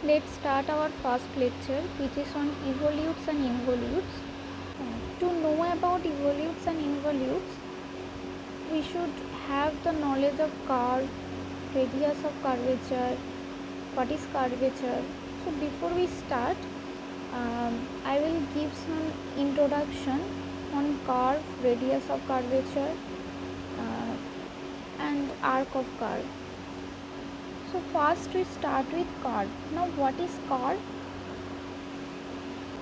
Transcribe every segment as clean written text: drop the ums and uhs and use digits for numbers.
Let's start our first lecture, which is on evolutes and involutes. To know about evolutes and involutes, we should have the knowledge of curve, radius of curvature, what is curvature. So before we start, I will give some introduction on curve, radius of curvature, and arc of curve. So first we start with curve. Now what is curve?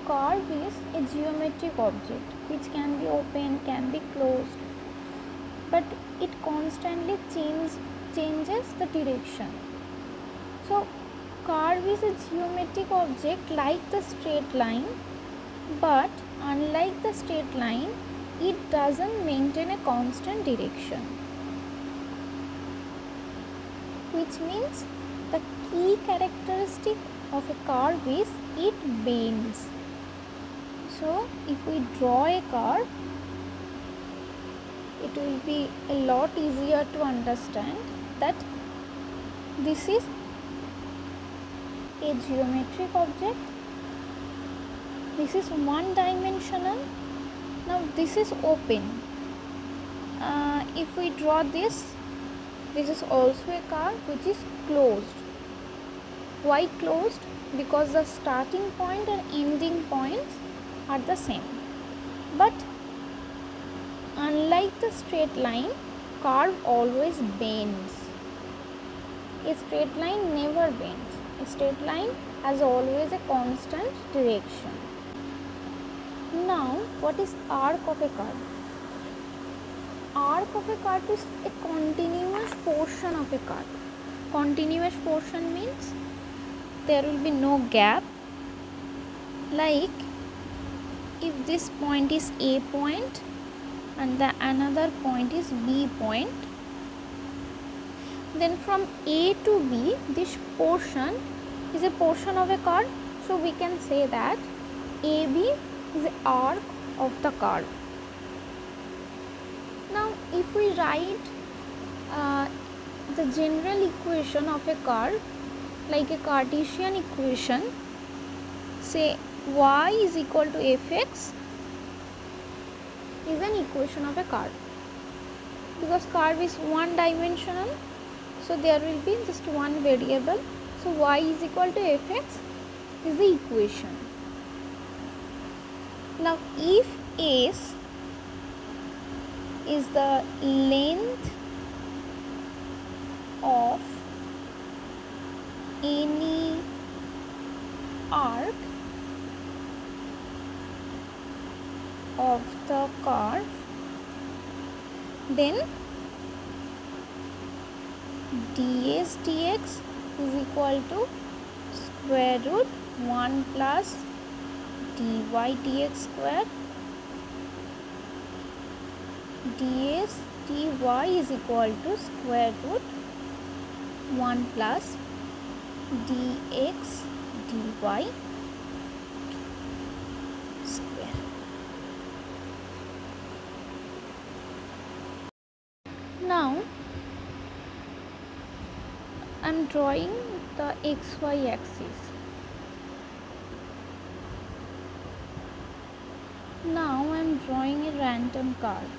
Curve is a geometric object which can be open, can be closed, but it constantly changes the direction. So curve is a geometric object like the straight line, but unlike the straight line, it doesn't maintain a constant direction, which means the key characteristic of a curve is it bends. So if we draw a curve, it will be a lot easier to understand that this is a geometric object, this is one dimensional. Now this is open. If we draw this is also a curve which is closed. Why closed? Because the starting point and ending points are the same. But unlike the straight line, curve always bends. A straight line never bends. A straight line has always a constant direction. Now, what is arc of a curve? Arc of a curve is a continuous portion of a curve. Continuous portion means there will be no gap. Like if this point is A point and the another point is B point, then from A to B this portion is a portion of a curve. So we can say that AB is the arc of the curve. Now if we write the general equation of a curve like a Cartesian equation, say y is equal to fx is an equation of a curve, because curve is one dimensional, so there will be just one variable. So y is equal to fx is the equation. Now if s is the length of any arc of the curve, then ds dx is equal to square root 1 plus dy dx square. ds dy is equal to square root 1 plus dx dy square. Now I am drawing the xy axis. Now I am drawing a random curve.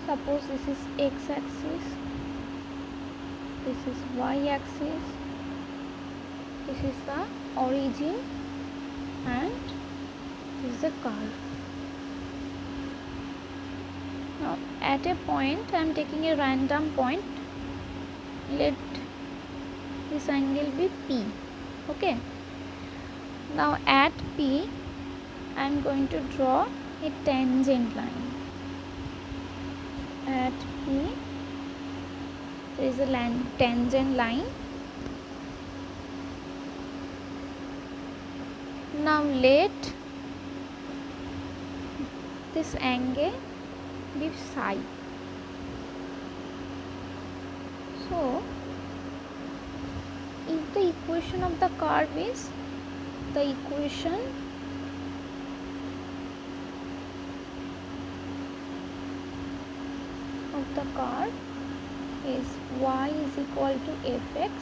Suppose this is x-axis, this is y-axis, this is the origin, and this is the curve. Now at a point I am taking a random point. Let this angle be P. Okay. Now at P I am going to draw a tangent line. At P there is a tangent line. Now let this angle be psi. So if the equation of the curve is the equation of the curve is y is equal to fx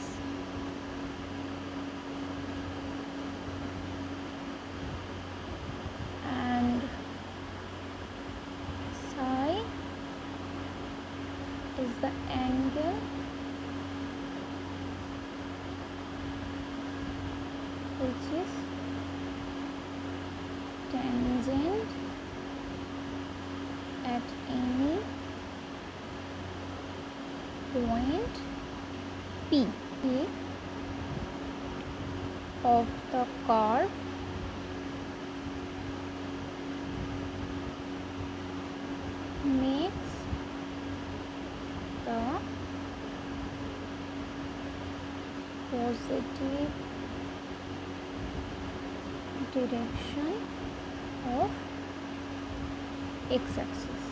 and psi is the angle which is tangent at any point P of the curve makes the positive direction of x-axis.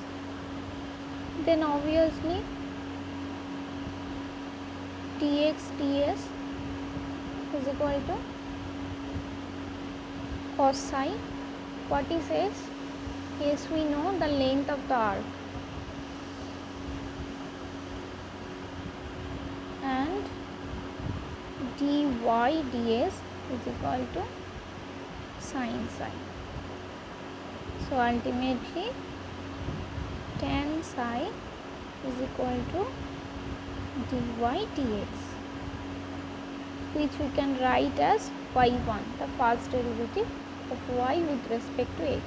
Then obviously dx ds is equal to cos psi. What he says? Yes, we know the length of the arc and dy ds is equal to sin psi. So ultimately tan psi is equal to dy dx, which we can write as y1, the first derivative of y with respect to x.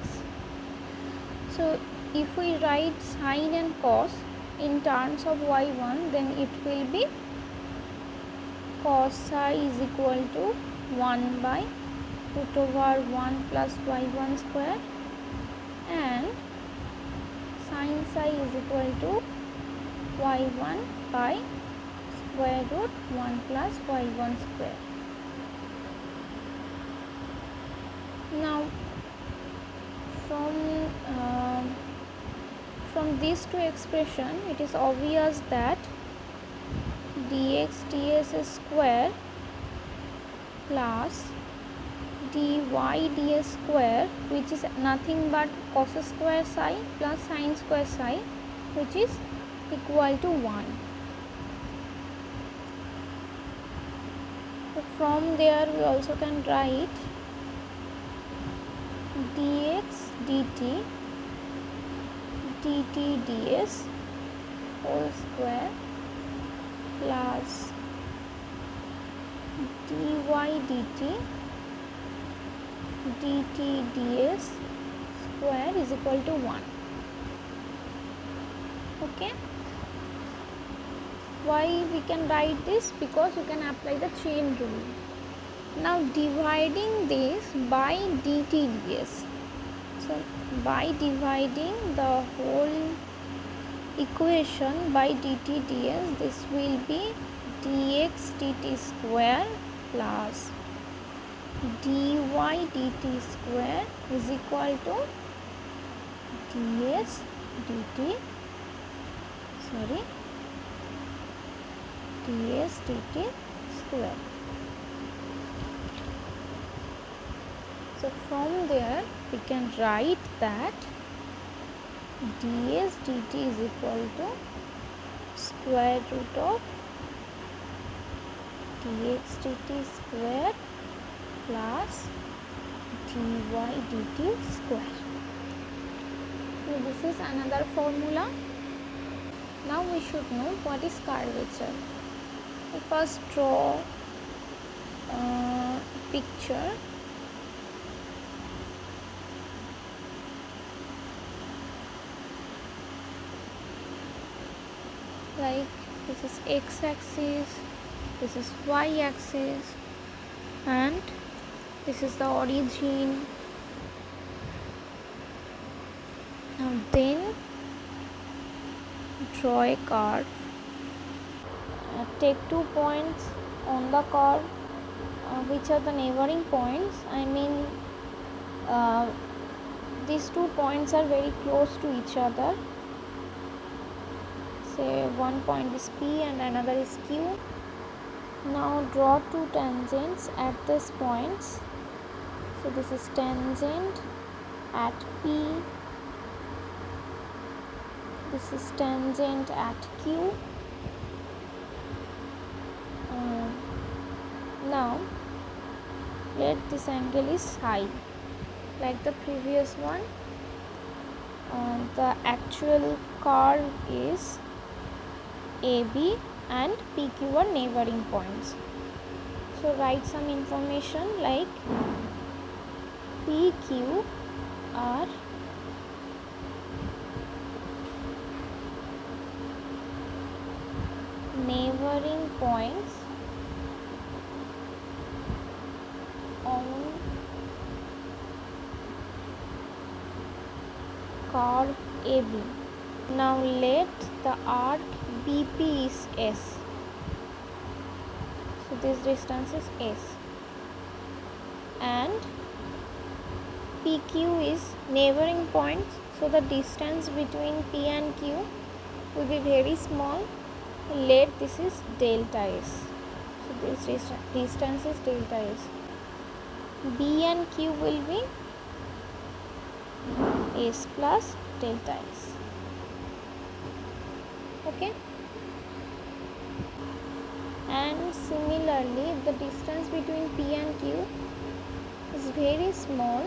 So if we write sine and cos in terms of y1, then it will be cos psi is equal to 1 by root over 1 plus y1 square and sin psi is equal to y1 by square root 1 plus y1 square. Now from these two expressions, it is obvious that dx ds square plus dy ds square, which is nothing but cos square psi plus sin square psi, which is equal to 1. So from there we also can write dx dt dt ds whole square plus dy dt dt ds square is equal to 1. Okay, why we can write this? Because we can apply the chain rule. Now dividing this by dt ds, so by dividing the whole equation by dt ds, this will be dx dt square plus dy dt square is equal to ds dt square. So from there we can write that ds dt is equal to square root of dx dt square plus dy dt square. So this is another formula. Now we should know what is curvature. We first draw a picture. Like this is x-axis, this is y-axis, and this is the origin. Now then draw a curve. Take 2 points on the curve, which are the neighboring points. I mean these 2 points are very close to each other. Say one point is P and another is Q. Now draw 2 tangents at these points. So this is tangent at P This is tangent at Q. Now let this angle is psi. Like the previous one, the actual curve is AB and PQ are neighboring points. So write some information like PQ are neighboring points on curve AB. Now let the arc BP is S. So this distance is S. And PQ is neighboring points. So the distance between P and Q will be very small. Let this is delta S. So this distance is delta S. B and Q will be S plus delta S. Okay. And similarly, if the distance between P and Q is very small,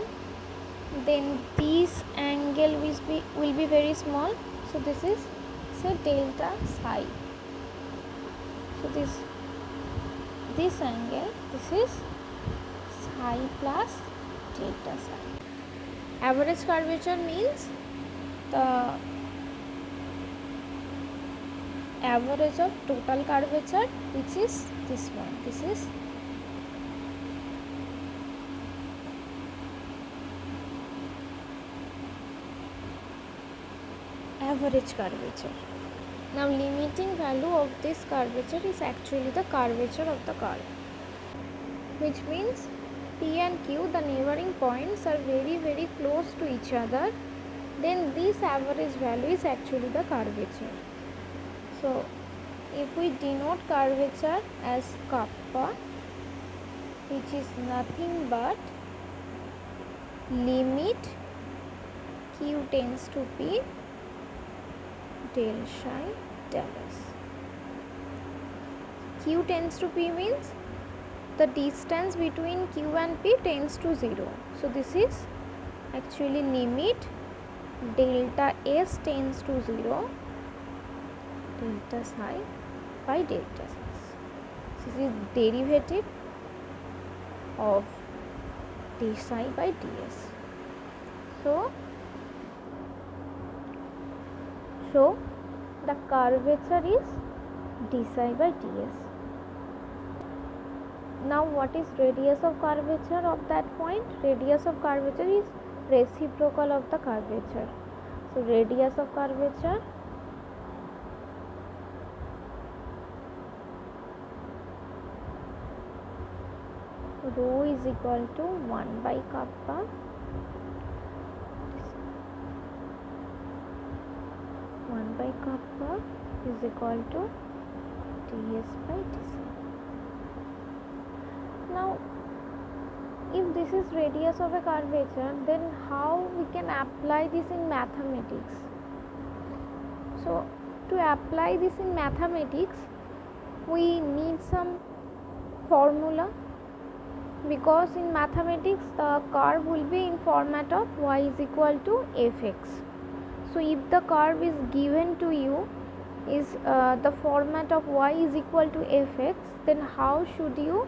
then this angle will be very small. So this is say delta psi. So this angle, this is psi plus delta psi. Average curvature means the average of total curvature, which is this one. This is average curvature. Now limiting value of this curvature is actually the curvature of the curve, which means P and Q, the neighboring points, are very close to each other. Then this average value is actually the curvature. So if we denote curvature as kappa, which is nothing but limit Q tends to P del psi del S. Q tends to P means the distance between Q and P tends to 0. So this is actually limit delta S tends to 0, delta psi by delta S. This is derivative of d psi by ds. So the curvature is d psi by ds. Now what is radius of curvature of that point? Radius of curvature is reciprocal of the curvature. So radius of curvature rho is equal to 1 by kappa is equal to ds by dc. Now if this is radius of a curvature, then how we can apply this in mathematics? So to apply this in mathematics, we need some formula, because in mathematics the curve will be in format of y is equal to fx. So if the curve is given to you is the format of y is equal to fx, then how should you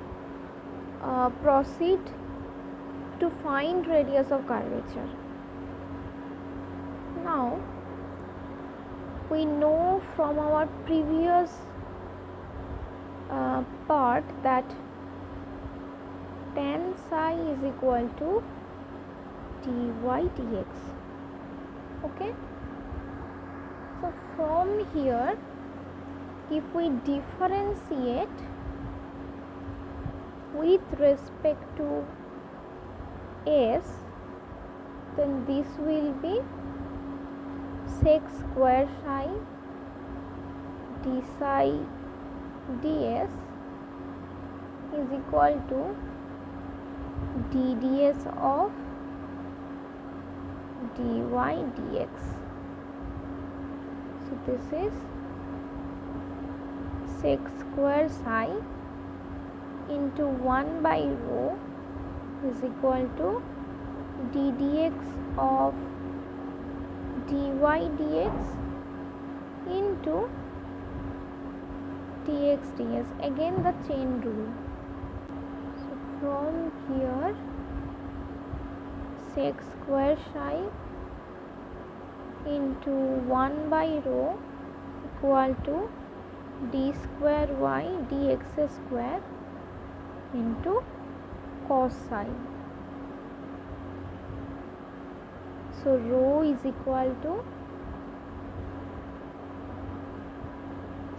proceed to find radius of curvature? Now we know from our previous part that tan psi is equal to dy dx. Okay, so from here, if we differentiate with respect to s, then this will be sec square psi d psi ds is equal to d ds of dy dx. So this is sec square psi into 1 by rho is equal to d dx of dy dx into dx ds, again the chain rule. So from here sec square psi into 1 by rho equal to d square y dx square into cos psi. So rho is equal to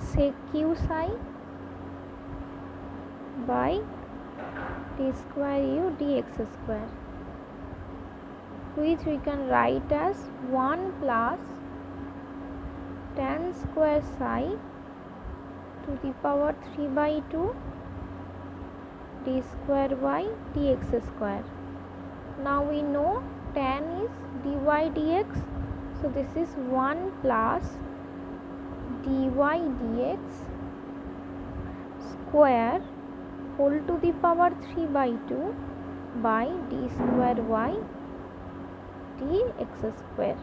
sec q psi by d square u dx square, which we can write as 1 plus tan square psi to the power 3 by 2 d square y dx square. Now we know tan is dy dx, so this is 1 plus dy dx square whole to the power 3 by 2 by d square y dx square.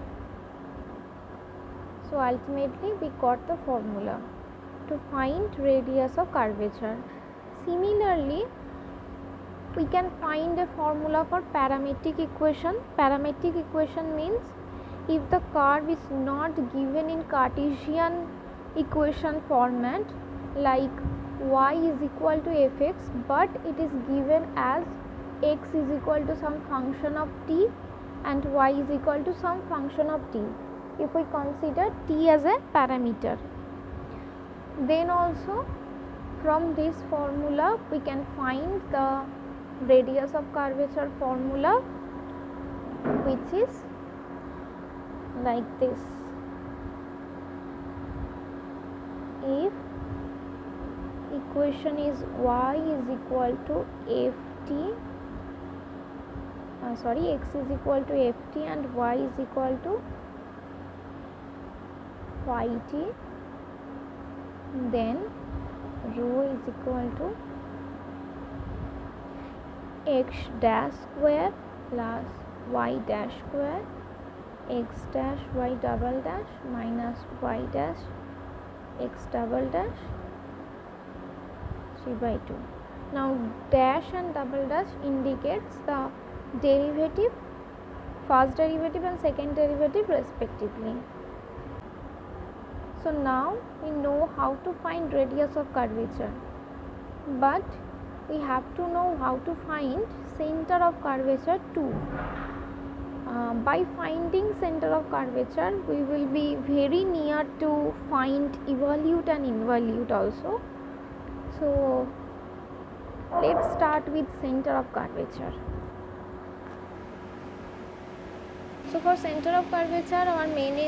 So ultimately we got the formula to find radius of curvature. Similarly, we can find a formula for parametric equation. Parametric equation means if the curve is not given in Cartesian equation format like y is equal to fx, but it is given as x is equal to some function of t and y is equal to some function of t. If we consider t as a parameter, then also from this formula we can find the radius of curvature formula, which is like this. If equation is y is equal to ft, x is equal to ft and y is equal to phi t, then rho is equal to x dash square plus y dash square x dash y double dash minus y dash x double dash 3 by 2. Now dash and double dash indicates the derivative, first derivative and second derivative respectively. So now we know how to find radius of curvature, but we have to know how to find center of curvature too. By finding center of curvature, we will be very near to find evolute and involute also. So let's start with center of curvature. So for center of curvature, our main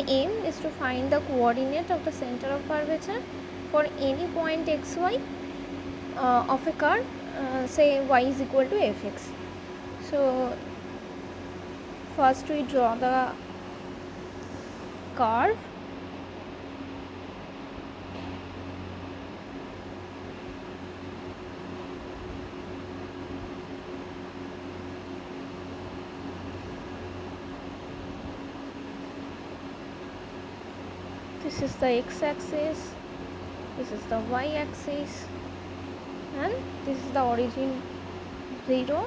aim is to find the coordinate of the center of curvature for any point xy of a curve, say y is equal to fx. So first we draw the curve. This is the x-axis, this is the y-axis, and this is the origin 0.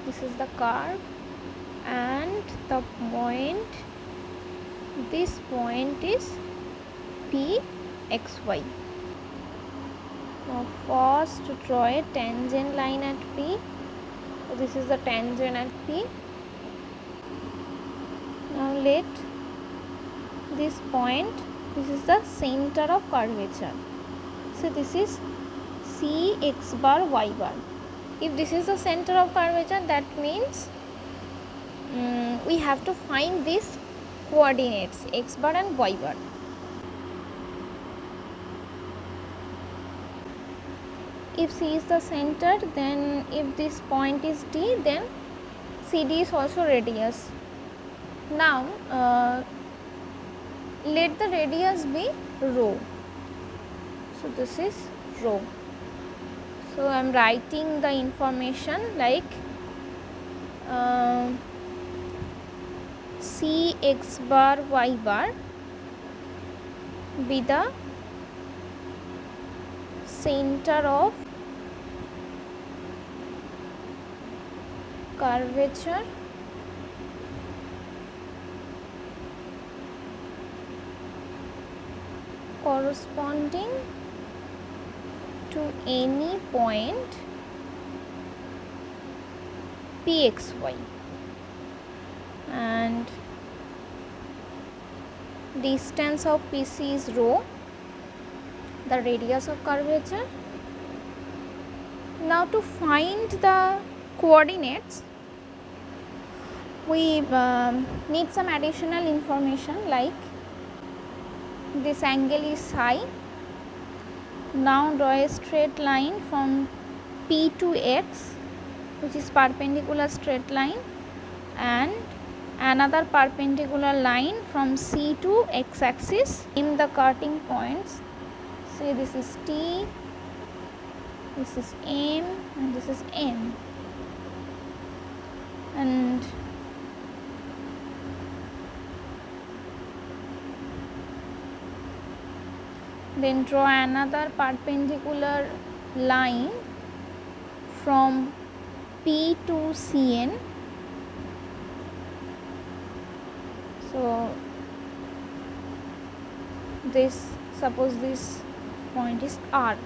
This is the curve and the point, this point is P xy. Now first draw a tangent line at P. So this is the tangent at P. Now let this point, this is the center of curvature. So this is C x bar y bar. If this is the center of curvature, that means we have to find these coordinates x bar and y bar. If C is the center, then if this point is D, then CD is also radius. Now let the radius be rho. So this is rho. So I am writing the information like C x bar y bar be the center of curvature corresponding to any point pxy, and distance of PC is rho, the radius of curvature. Now to find the coordinates, we need some additional information like this angle is psi. Now draw a straight line from P to X, which is perpendicular straight line, and another perpendicular line from C to X axis. In the cutting points, say this is T, this is M, and this is N, and then draw another perpendicular line from P to Cn. So this, suppose this point is R.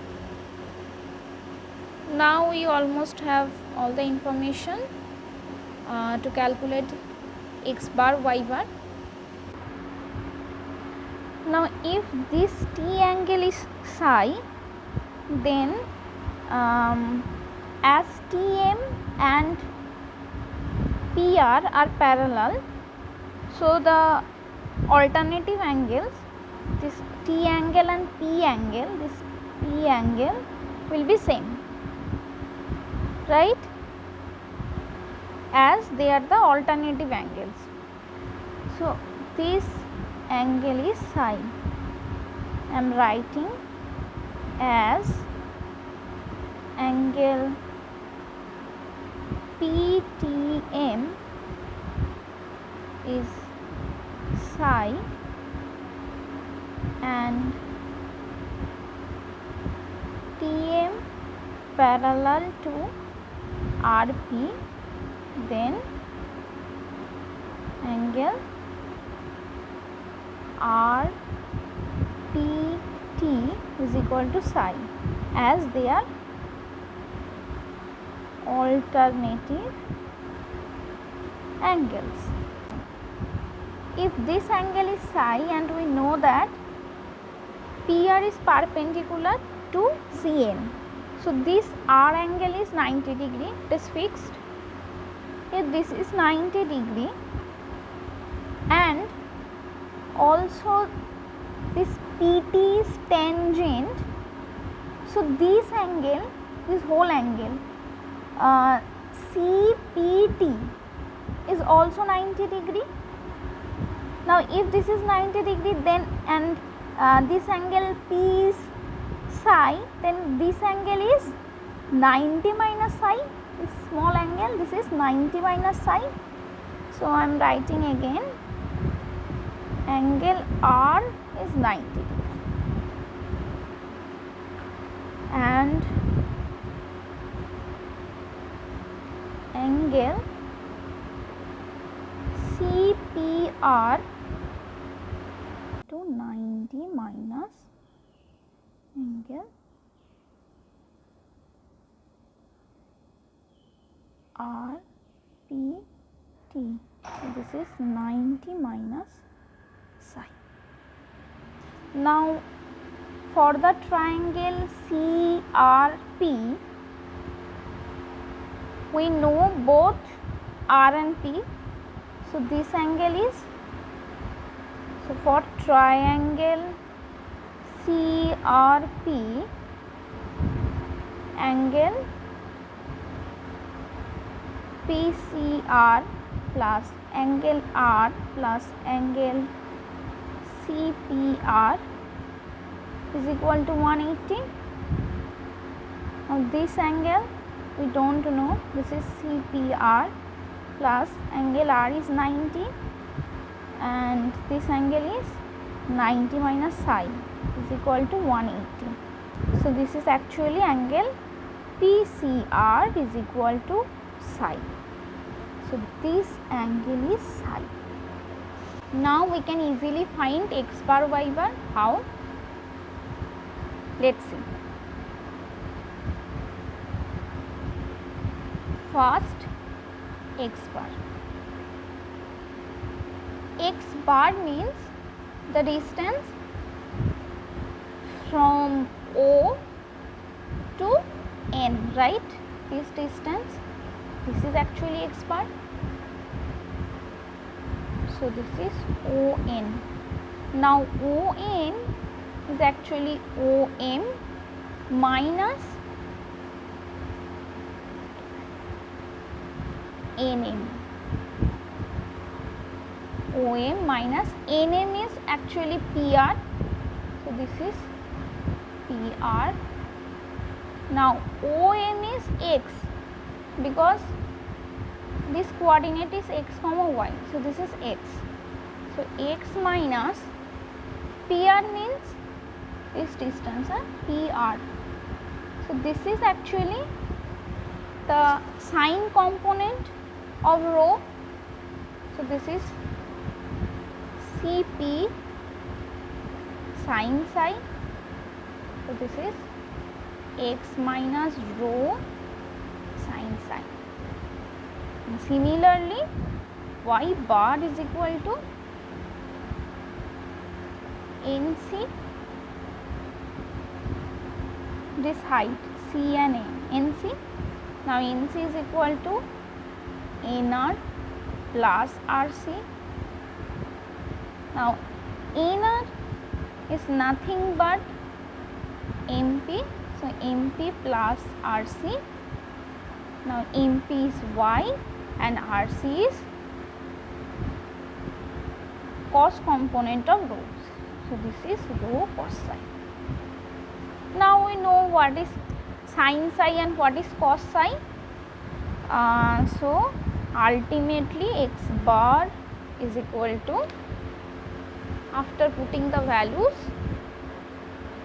Now we almost have all the information to calculate x bar, y bar. Now if this T angle is psi, then as Tm and PR are parallel, so the alternative angles, this T angle and P angle, this P angle will be same, right, as they are the alternative angles. So this angle is psi. I am writing as angle PTM is psi and Tm parallel to RP, then angle RPT is equal to psi, as they are alternative angles. If this angle is psi and we know that PR is perpendicular to Cn, so this R angle is 90 degree, it is fixed. If this is 90 degree and also this PT is tangent, so this angle, this whole angle CPT is also 90 degree. Now if this is 90 degree, then and this angle P is psi, then this angle is 90 minus psi, this small angle, this is 90 minus psi. So I am writing again, angle R is 90 and angle CPR to 90 minus angle RPT. So this is 90 minus psi. Now for the triangle CRP, we know both R and P. So this angle is, so for triangle CRP, angle PCR plus angle R plus angle CPR is equal to 180. Now this angle we don't know, this is CPR plus angle R is 90 and this angle is 90 minus psi is equal to 180. So this is actually angle PCR is equal to psi. So this angle is psi. Now we can easily find x bar y bar. How? Let's see. First, x bar. X bar means the distance from O to N, right? This distance, this is actually x bar. So this is ON. Now ON is actually OM minus NM. OM minus NM is actually PR. So this is PR. Now OM is X because this coordinate is x comma y. So this is x. So x minus PR means this distance, PR. So this is actually the sine component of rho. So this is CP sine psi. So this is x minus rho sine psi. And similarly, y bar is equal to NC, this height C and A, NC. Now NC is equal to NR plus RC. Now NR is nothing but MP, so MP plus RC. Now MP is Y and RC is cos component of rho. So this is rho cos psi. Now we know what is sin psi and what is cos psi. So ultimately x bar is equal to, after putting the values,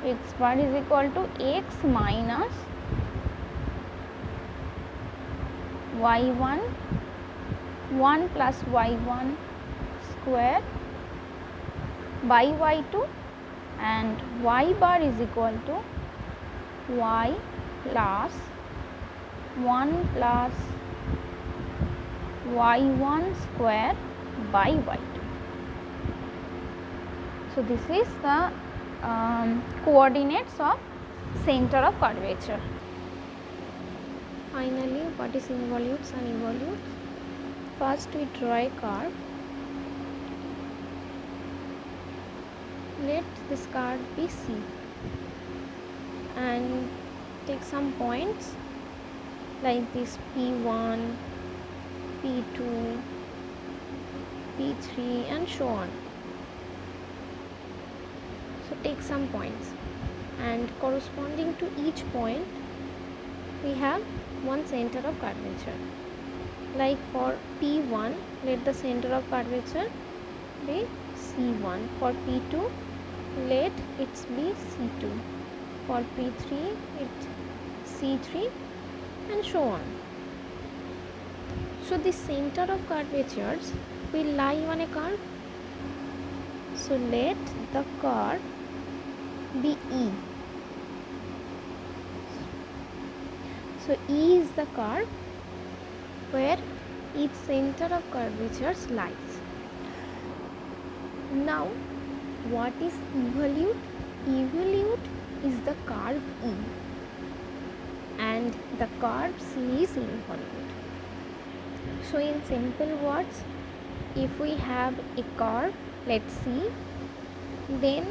x bar is equal to x minus y1 1 plus y1 square by y2, and y bar is equal to y plus 1 plus y1 square by y2. So this is the coordinates of center of curvature. Finally, what is involutes and evolutes? First we draw a curve. Let this curve be C and take some points like this P1, P2, P3 and so on. So take some points, and corresponding to each point we have one center of curvature. Like for P1, let the center of curvature be C1. For P2, let it be C2. For P3, it C3 and so on. So the center of curvatures will lie on a curve. So let the curve be E. So E is the curve where each center of curvatures lies. Now what is evolute? Evolute is the curve E and the curve C is involute. So in simple words, if we have a curve, let's see, then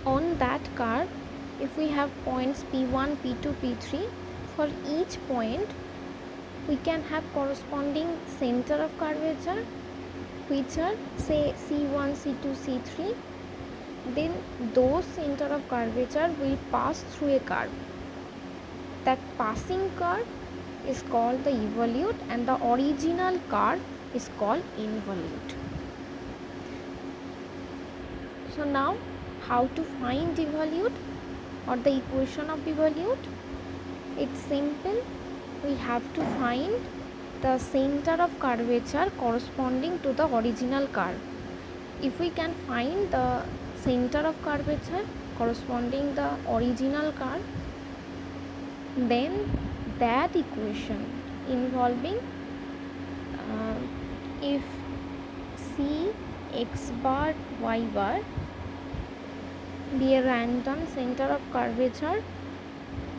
on that curve if we have points P1, P2, P3, for each point we can have corresponding center of curvature which are say C1, C2, C3. Then those center of curvature will pass through a curve. That passing curve is called the evolute and the original curve is called involute. So now how to find evolute or the equation of evolute? It's simple. We have to find the center of curvature corresponding to the original curve. If we can find the center of curvature corresponding the original curve, then that equation involving if C x bar y bar be a random center of curvature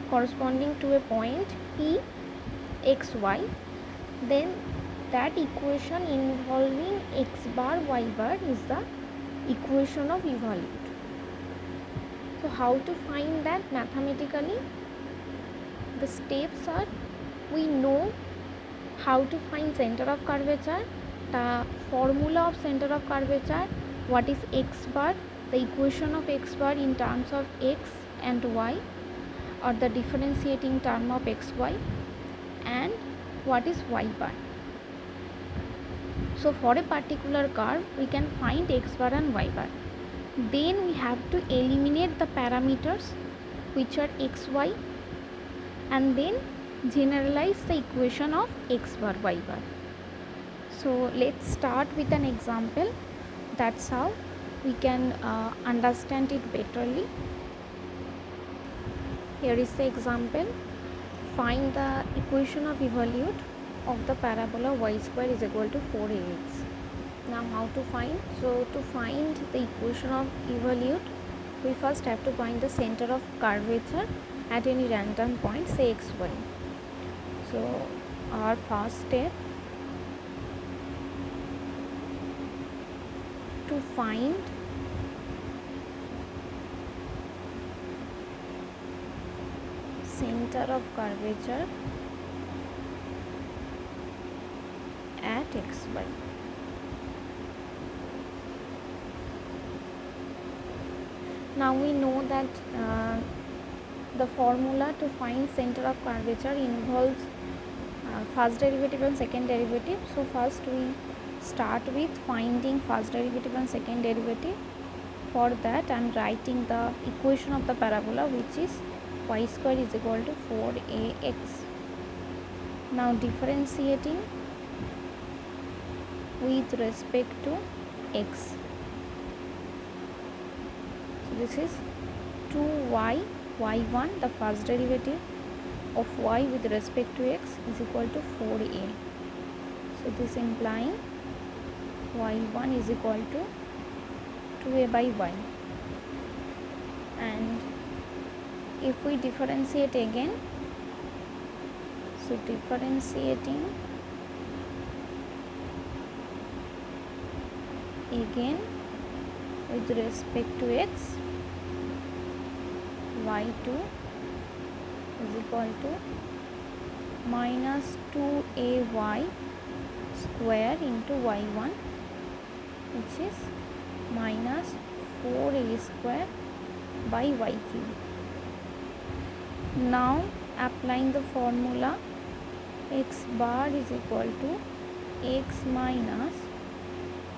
corresponding to a point P x y, then that equation involving x bar y bar is the equation of evolute. So how to find that mathematically? The steps are, we know how to find center of curvature, the formula of center of curvature, what is x bar, the equation of x bar in terms of x and y or the differentiating term of xy, and what is y bar. So for a particular curve we can find x bar and y bar. Then we have to eliminate the parameters which are xy and then generalize the equation of x bar y bar. So let's start with an example. That's how we can understand it betterly. Here is the example. Find the equation of evolute of the parabola y square is equal to 4ax. Now how to find? So to find the equation of evolute, we first have to find the center of curvature at any random point, say xy. So our first step to find center of curvature at xy. Now we know that the formula to find center of curvature involves first derivative and second derivative. So first we start with finding first derivative and second derivative. For that I am writing the equation of the parabola, which is y square is equal to 4ax. Now differentiating with respect to x. So this is 2y, y1, the first derivative of y with respect to x is equal to 4a. So this implying y1 is equal to 2a by y. And if we differentiate again, so differentiating again with respect to x, y2 is equal to minus 2ay square into y1, which is minus 4a square by y cube. Now applying the formula, x bar is equal to x minus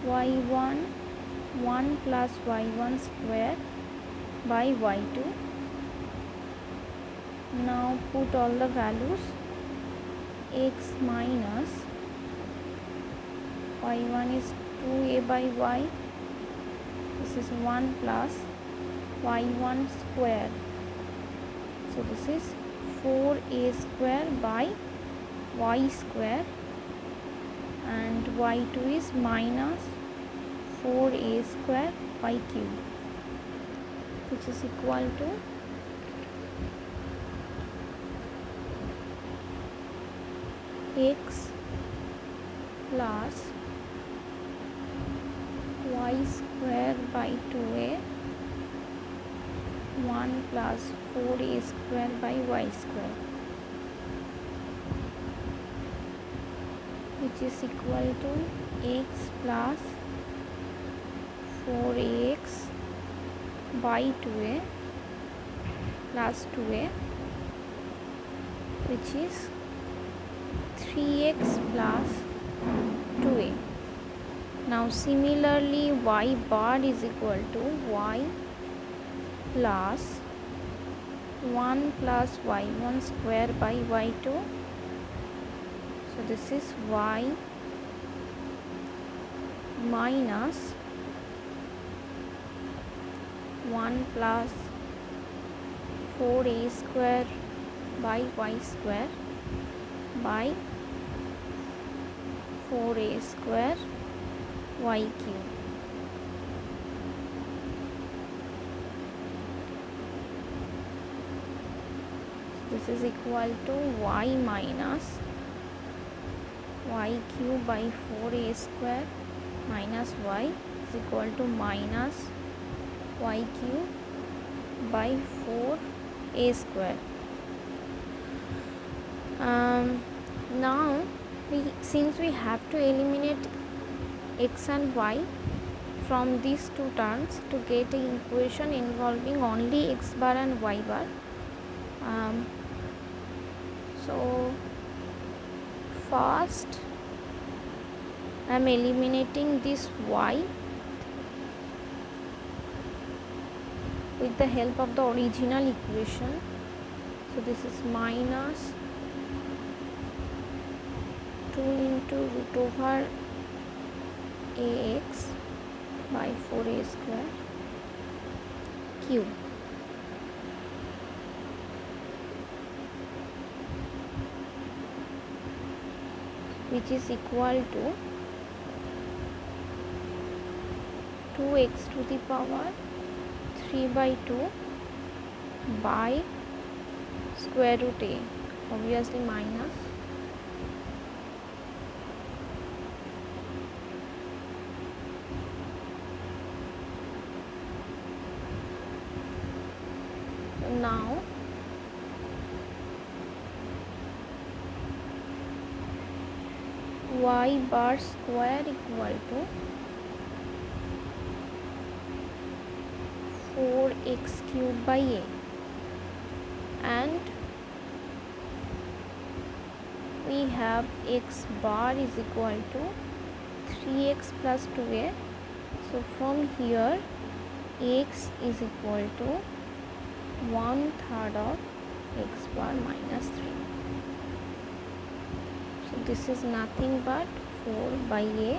y1 1 plus y1 square by y2. Now put all the values. X minus y1 is 2a by y, this is 1 plus y1 square, so this is 4a square by y square, and y2 is minus 4a square by cube, which is equal to x plus y square by 2a 1 plus 4a square by y square, which is equal to x plus 4ax by 2a plus 2a, which is 3x plus 2a. Now similarly, y bar is equal to y plus 1 plus y1 square by y2. So this is y minus 1 plus 4a square by y square by 4a square y cube. This is equal to y minus y cube by 4a square minus y is equal to minus y cube by 4a square. Now since we have to eliminate x and y from these two terms to get an equation involving only x bar and y bar, so first I am eliminating this y with the help of the original equation. So this is minus 2 into root over ax by 4a square cube, which is equal to 2x to the power 3 by 2 by square root a, obviously minus now y bar square equal to 4x cube by a, and we have x bar is equal to 3x plus 2a. So from here x is equal to 1/3 of x bar minus 3. So this is nothing but 4 by a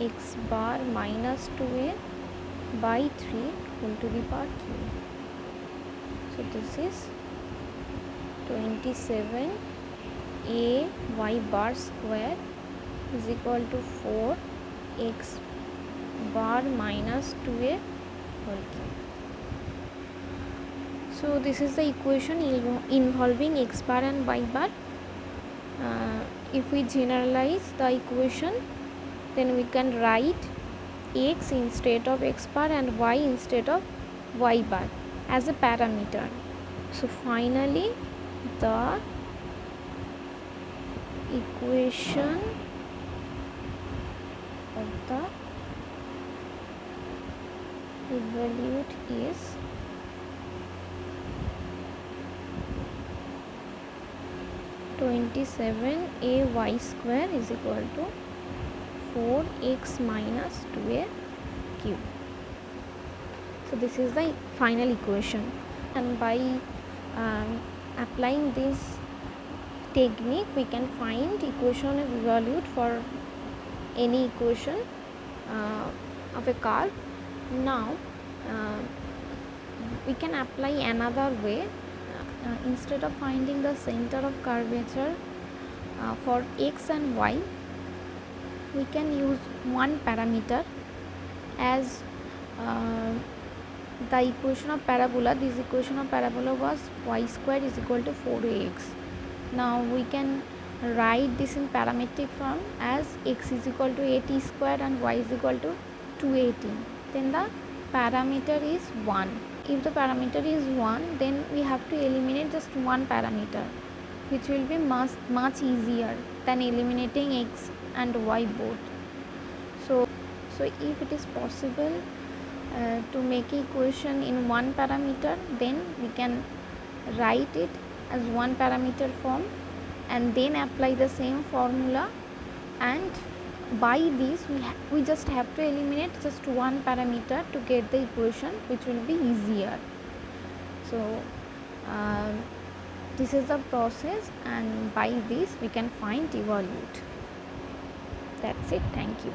x bar minus 2a by 3 whole to the power cube. So this is 27 a y bar square is equal to 4 x bar minus 2a whole cube. So this is the equation involving x bar and y bar. If we generalize the equation, then we can write x instead of x bar and y instead of y bar as a parameter. So finally the equation of the evolute is a y square is equal to 4x minus 2a cube. So this is the final equation, and by applying this technique we can find equation of evolute for any equation of a curve. Now we can apply another way. Instead of finding the center of curvature for x and y, we can use one parameter as the equation of parabola. This equation of parabola was y square is equal to 4ax. Now we can write this in parametric form as x is equal to at square and y is equal to 218, then the parameter is 1. If the parameter is 1, then we have to eliminate just one parameter, which will be much easier than eliminating x and y both. So if it is possible to make equation in one parameter, then we can write it as one parameter form and then apply the same formula, and by this we just have to eliminate just one parameter to get the equation, which will be easier. So this is the process, and by this we can find evolute. That's it. Thank you.